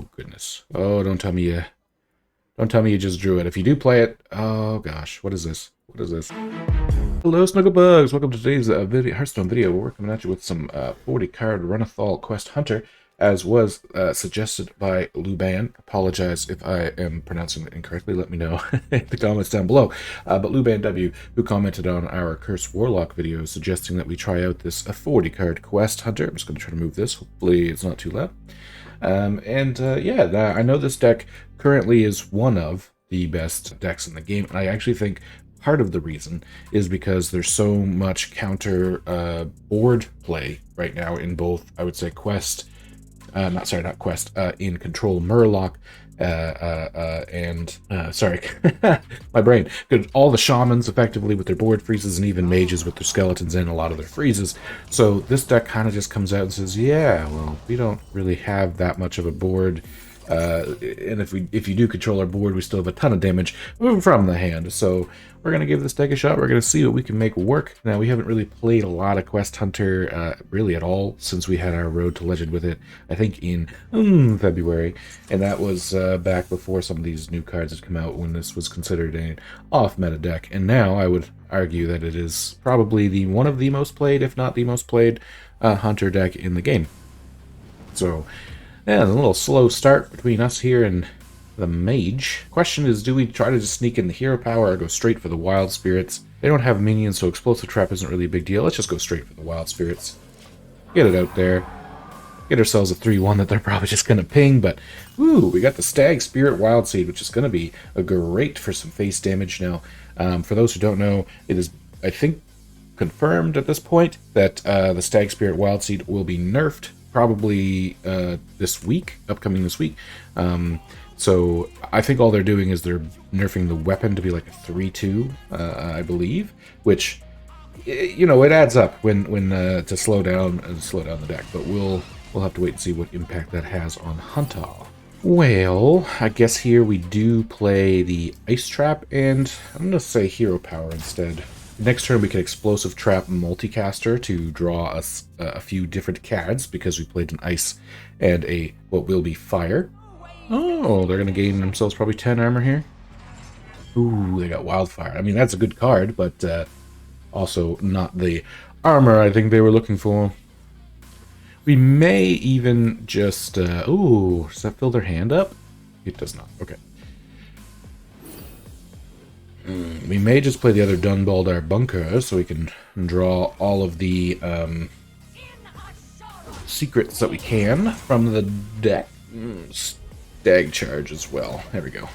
Oh, goodness. Oh, don't tell me you just drew it. If you do play it, oh gosh, what is this? What is this? Hello, Snugglebugs! Welcome to today's Hearthstone video. We're coming at you with some 40-card Renathal Quest Hunter, as was suggested by Luban. Apologize if I am pronouncing it incorrectly. Let me know in the comments down below. But Luban W, who commented on our Curse Warlock video, suggesting that we try out this 40-card Quest Hunter. I'm just going to try to move this. Hopefully it's not too loud. Yeah, I know this deck currently is one of the best decks in the game, and I actually think part of the reason is because there's so much counter board play right now in both, I would say, Quest, not Quest, in Control Murloc, sorry, my brain. Good, all the shamans effectively with their board freezes, and even mages with their skeletons and a lot of their freezes. So this deck kind of just comes out and says, yeah, well, we don't really have that much of a board. And if you do control our board, we still have a ton of damage from the hand. So we're going to give this deck a shot. We're going to see what we can make work. Now, we haven't really played a lot of Quest Hunter really at all since we had our Road to Legend with it, I think in February. And that was back before some of these new cards had come out, when this was considered an off-meta deck. And now I would argue that it is probably one of the most played, if not the most played, Hunter deck in the game. So yeah, a little slow start between us here and the mage. Question is, do we try to just sneak in the hero power or go straight for the wild spirits? They don't have minions, so explosive trap isn't really a big deal. Let's just go straight for the wild spirits. Get it out there. Get ourselves a 3-1 that they're probably just going to ping, but ooh, we got the Stag Spirit Wild Seed, which is going to be a great for some face damage. Now, for those who don't know, it is, I think, confirmed at this point that the Stag Spirit Wild Seed will be nerfed probably upcoming this week. So I think all they're doing is they're nerfing the weapon to be like a 3-2, I believe, which, you know, it adds up when to slow down the deck. But we'll have to wait and see what impact that has on Hunter. Well, I guess here we do play the Ice Trap, and I'm gonna say Hero Power instead. Next turn we can Explosive Trap Multicaster to draw us a few different cards, because we played an Ice and a what will be Fire. Oh, they're going to gain themselves probably 10 armor here. Ooh, they got Wildfire. I mean, that's a good card, but also not the armor I think they were looking for. We may even just... ooh, does that fill their hand up? It does not. Okay. We may just play the other Dunbaldar Bunker so we can draw all of the secrets that we can from the deck. Stag Charge as well. There we go.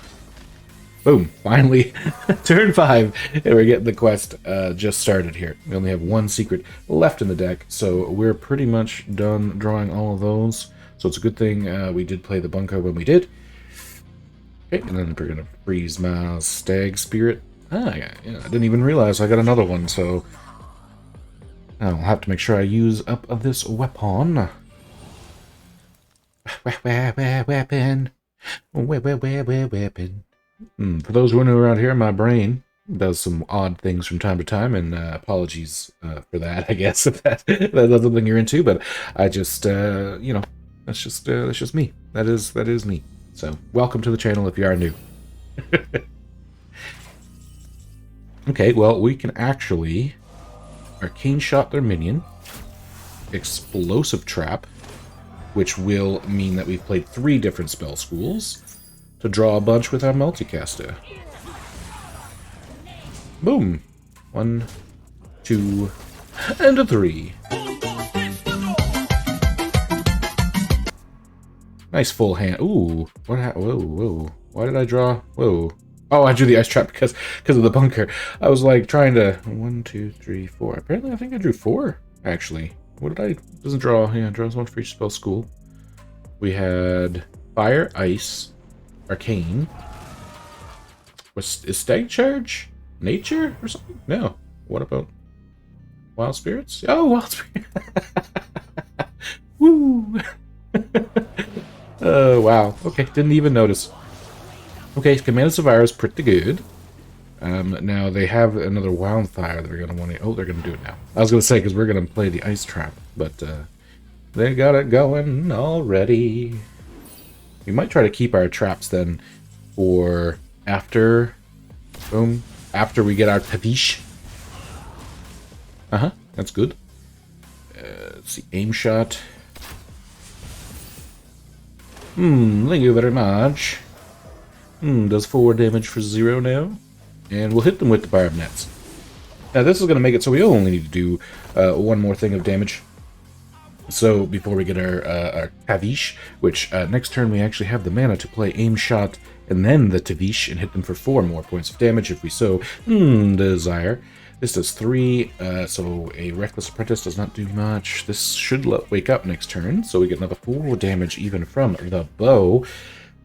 Boom. Finally, turn 5, and we're getting the quest just started here. We only have one secret left in the deck, so we're pretty much done drawing all of those. So it's a good thing we did play the Bunker when we did. Okay, and then we're going to freeze my Stag Spirit. Yeah, I didn't even realize I got another one, so I'll have to make sure I use up this weapon. Weapon. Weapon. For those who are new around here, my brain does some odd things from time to time, and apologies for that, I guess, if that's something you're into, but I just, you know, that's just me. That is me. So, welcome to the channel if you are new. Okay, well, we can actually Arcane Shot their minion, Explosive Trap, which will mean that we've played 3 different spell schools to draw a bunch with our multicaster. Boom. 1, 2, and a 3. Nice full hand. Ooh, what happened? Whoa. Why did I draw? Whoa. Oh, I drew the Ice Trap because of the Bunker. I was like trying to 1, 2, 3, 4. Apparently, I think I drew 4 actually. What did I? Doesn't draw. Yeah, draws 1 for each spell school. We had Fire, Ice, Arcane. Is Stag Charge Nature or something? No. What about Wild Spirits? Oh, Wild Spirits. Woo. Oh, wow. Okay, didn't even notice. Okay, Command of Savira is pretty good. Now they have another Wildfire they're going to want to... Oh, they're going to do it now. I was going to say, because we're going to play the Ice Trap, but they got it going already. We might try to keep our traps then for after, boom, after we get our Tavish. That's good. Let's see, aim shot. Thank you very much. Does 4 damage for 0 now. And we'll hit them with the barb nets. Now this is going to make it so we only need to do one more thing of damage. So before we get our Tavish, which next turn we actually have the mana to play aim shot and then the Tavish and hit them for 4 more points of damage if we so desire. This does 3, so a Reckless Apprentice does not do much. This should wake up next turn, so we get another 4 damage even from the bow.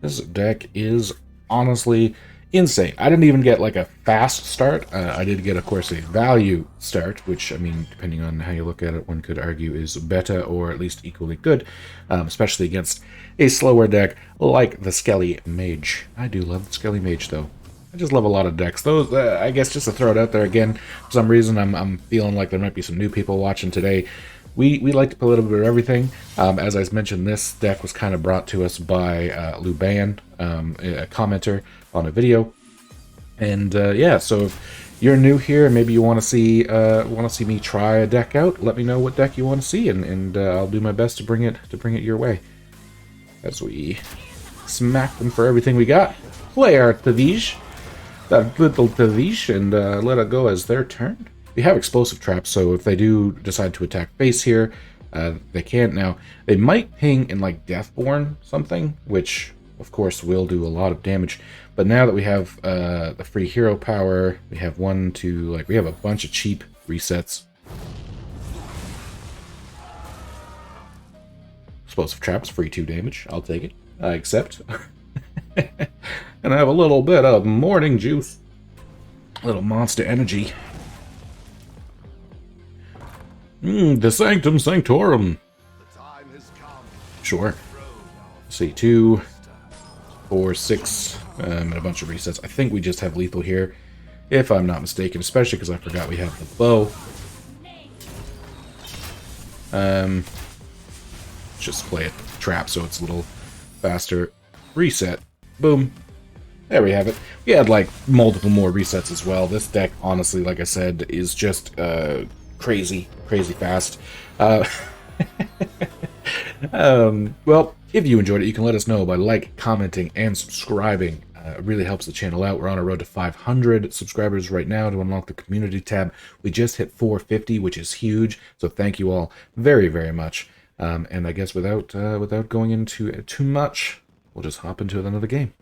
This deck is honestly insane. I didn't even get like a fast start. I did get, of course, a value start, which, I mean, depending on how you look at it, one could argue is better or at least equally good, especially against a slower deck like the Skelly Mage. I do love the Skelly Mage, though. I just love a lot of decks. Those, I guess, just to throw it out there again, for some reason, I'm feeling like there might be some new people watching today. We like to play a little bit of everything. As I mentioned, this deck was kind of brought to us by Luban, a commenter on a video. And yeah, so if you're new here and maybe you want to see me try a deck out, let me know what deck you want to see, and I'll do my best to bring it your way. As we smack them for everything we got, play our Tavish. That little Tavish, and let it go as their turn. We have explosive traps, so if they do decide to attack base here, they can't. Now, they might ping in like Deathborn something, which of course will do a lot of damage. But now that we have the free hero power, we have we have a bunch of cheap resets. Explosive traps, free 2 damage. I'll take it. I accept. And I have a little bit of morning juice. A little monster energy. The Sanctum Sanctorum. Sure. Let's see, 2, 4, 6, and a bunch of resets. I think we just have lethal here, if I'm not mistaken, especially because I forgot we have the bow. Just play it trap so it's a little faster. Reset. Boom. There we have it. We had like multiple more resets as well. This deck, honestly, like I said, is just crazy fast. Well, if you enjoyed it, you can let us know by commenting, and subscribing. It really helps the channel out. We're on a road to 500 subscribers right now to unlock the community tab. We just hit 450, which is huge. So thank you all very, very much. And I guess without going into too much, we'll just hop into another game.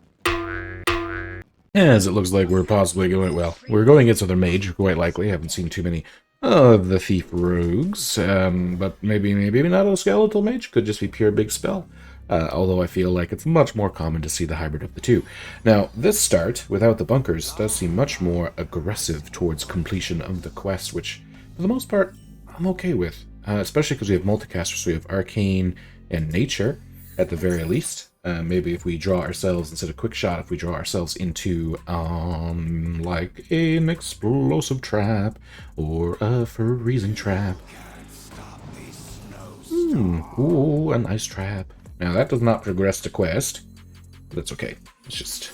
As it looks like we're possibly going, well, we're going against another mage, quite likely. I haven't seen too many of the thief rogues, but maybe not a skeletal mage. Could just be pure big spell. Although I feel like it's much more common to see the hybrid of the two. Now, this start, without the bunkers, does seem much more aggressive towards completion of the quest, which, for the most part, I'm okay with. Especially because we have multicasters, so we have Arcane and Nature, at the very least. Maybe if we draw ourselves, instead of Quick Shot, if we draw ourselves into, like an explosive trap, or a freezing trap. Ooh, a nice trap. Now that does not progress the quest, but that's okay. Let's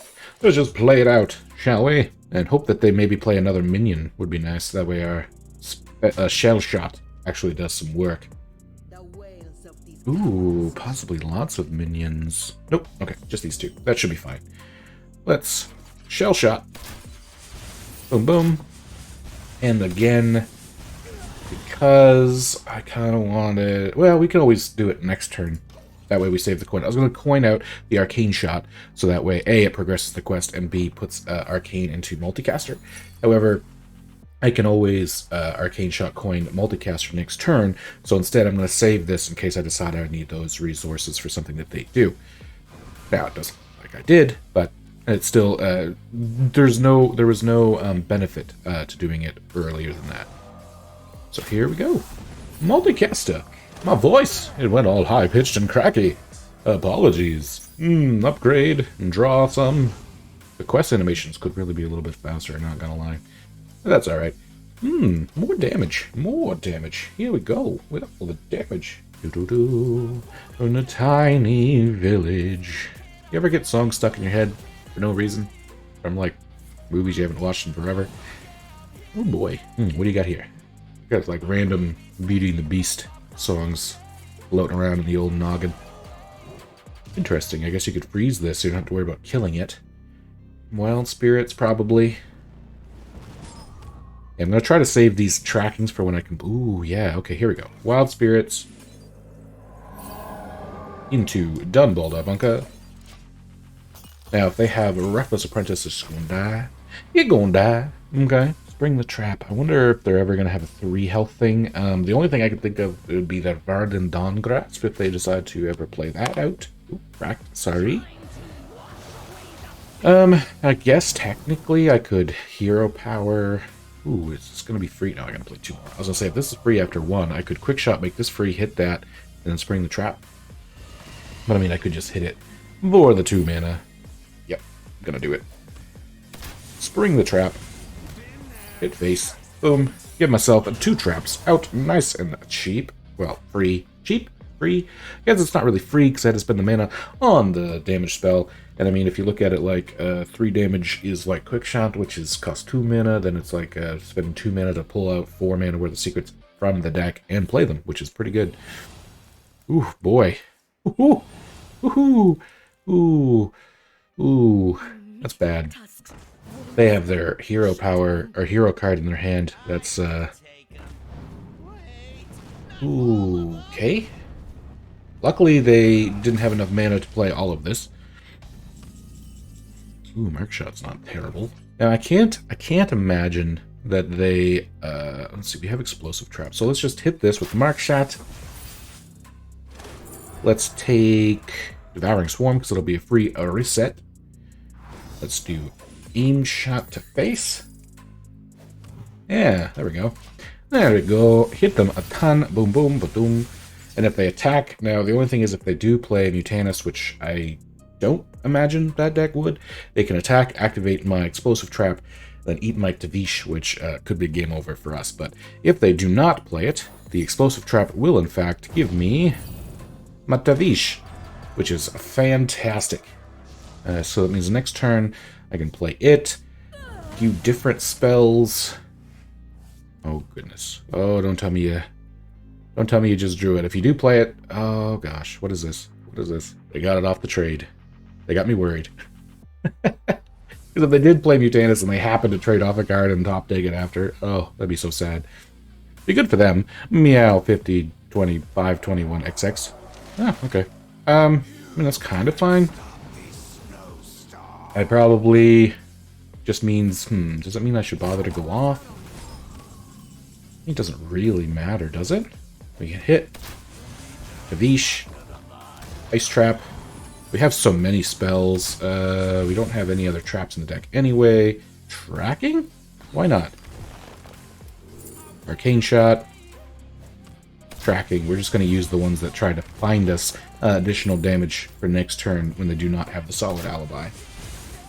just play it out, shall we? And hope that they maybe play another minion would be nice. That way our shell shot actually does some work. Ooh, possibly lots of minions. Nope, okay, just these two. That should be fine. Let's shell shot. Boom, boom. And again, because I kind of wanted... Well, we can always do it next turn. That way we save the coin. I was going to coin out the Arcane Shot, so that way, A, it progresses the quest, and B, puts Arcane into Multicaster. However, I can always Arcane Shot coin Multicaster next turn, so instead I'm going to save this in case I decide I need those resources for something that they do. Now, it doesn't like I did, but it's still, there was no benefit to doing it earlier than that. So here we go. Multicaster. My voice, it went all high-pitched and cracky. Apologies. Upgrade and draw some. The quest animations could really be a little bit faster, not gonna lie. But that's alright. More damage. More damage. Here we go. With all the damage. In a tiny village. You ever get songs stuck in your head for no reason? From, like, movies you haven't watched in forever? Oh boy. What do you got here? You got, like, random Beauty and the Beast songs floating around in the old noggin. Interesting. I guess you could freeze this so you don't have to worry about killing it. Wild Spirits, probably. Yeah, I'm going to try to save these trackings for when I can... Ooh, yeah. Okay, here we go. Wild Spirits. Into Dunbald Bunker. Now, if they have a Reckless Apprentice, it's going to die. You're going to die. Okay. Spring the Trap. I wonder if they're ever going to have a 3 health thing. The only thing I could think of would be that Varden Dawngrasp if they decide to ever play that out. Ooh, cracked. Sorry. I guess technically I could Hero Power. Ooh, it's going to be free. No, I got to play 2 more. I was going to say, if this is free after 1, I could Quick Shot, make this free, hit that, and then Spring the Trap. But I mean, I could just hit it for the 2 mana. Yep, I'm going to do it. Spring the Trap. Hit face. Boom. Give myself 2 traps out. Nice and cheap. Well, free. Cheap? Free? I guess it's not really free because I had to spend the mana on the damage spell. And I mean, if you look at it like 3 damage is like Quick Shot, which is cost 2 mana, then it's like spending 2 mana to pull out 4 mana worth of secrets from the deck and play them, which is pretty good. Ooh, boy. Ooh. Ooh. Ooh. Ooh. That's bad. They have their hero power or hero card in their hand. That's ooh, okay. Luckily they didn't have enough mana to play all of this. Ooh, Mark Shot's not terrible. Now I can't imagine that they let's see, we have explosive traps. So let's just hit this with Mark Shot. Let's take Devouring Swarm because it'll be a free reset. Let's do Aim Shot to face. Yeah, there we go. There we go. Hit them a ton. Boom, boom, boom. And if they attack, now the only thing is if they do play Mutanus, which I don't imagine that deck would, they can attack, activate my Explosive Trap, then eat my Tavish, which could be game over for us. But if they do not play it, the Explosive Trap will in fact give me my Tavish, which is fantastic. So that means next turn I can play it, a few different spells. Oh goodness! Oh, don't tell me you just drew it. If you do play it, oh gosh, what is this? What is this? They got it off the trade. They got me worried. Because if they did play Mutanus and they happened to trade off a card and top dig it after, oh, that'd be so sad. Be good for them. Meow 50 25 21 XX. Oh, okay. I mean that's kind of fine. I probably just means, does it mean I should bother to go off? It doesn't really matter, does it? We can hit Tavish, Ice Trap. We have so many spells. We don't have any other traps in the deck anyway. Tracking? Why not? Arcane Shot. Tracking. We're just going to use the ones that try to find us additional damage for next turn when they do not have the solid alibi.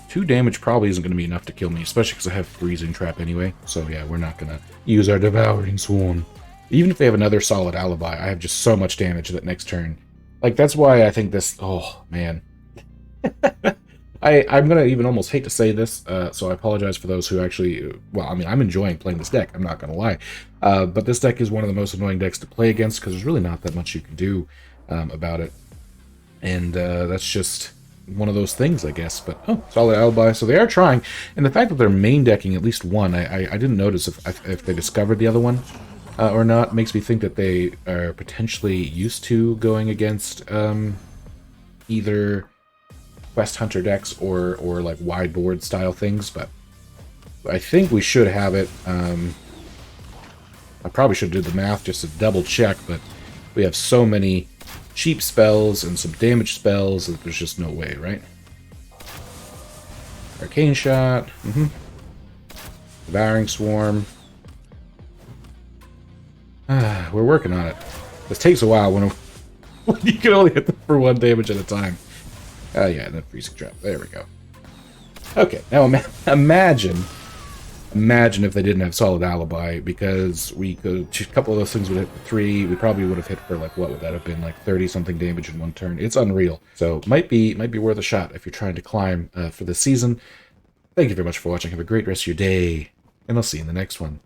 2 damage probably isn't going to be enough to kill me, especially because I have Freezing Trap anyway. So yeah, we're not going to use our Devouring Swarm. Even if they have another solid alibi, I have just so much damage that next turn. Like, that's why I think this... Oh, man. I'm going to even almost hate to say this, so I apologize for those who actually... Well, I mean, I'm enjoying playing this deck, I'm not going to lie. But this deck is one of the most annoying decks to play against, because there's really not that much you can do about it. And that's just one of those things, I guess. But, oh, solid alibi. So they are trying. And the fact that they're main decking at least one, I didn't notice if they discovered the other one or not, makes me think that they are potentially used to going against either Quest Hunter decks or like wide board style things. But I think we should have it. I probably should have did the math just to double check, but we have so many cheap spells and some damage spells that there's just no way, right? Arcane Shot. Devouring Swarm. We're working on it. This takes a while when you can only hit them for 1 damage at a time. Yeah, and then Freezing Trap. There we go. Okay, now imagine Imagine if they didn't have Solid Alibi, because we could, a couple of those things would hit for 3. We probably would have hit for, like, what would that have been, like 30 something damage in one turn. It's unreal. So might be worth a shot if you're trying to climb for this season. Thank you very much for watching. Have a great rest of your day, and I'll see you in the next one.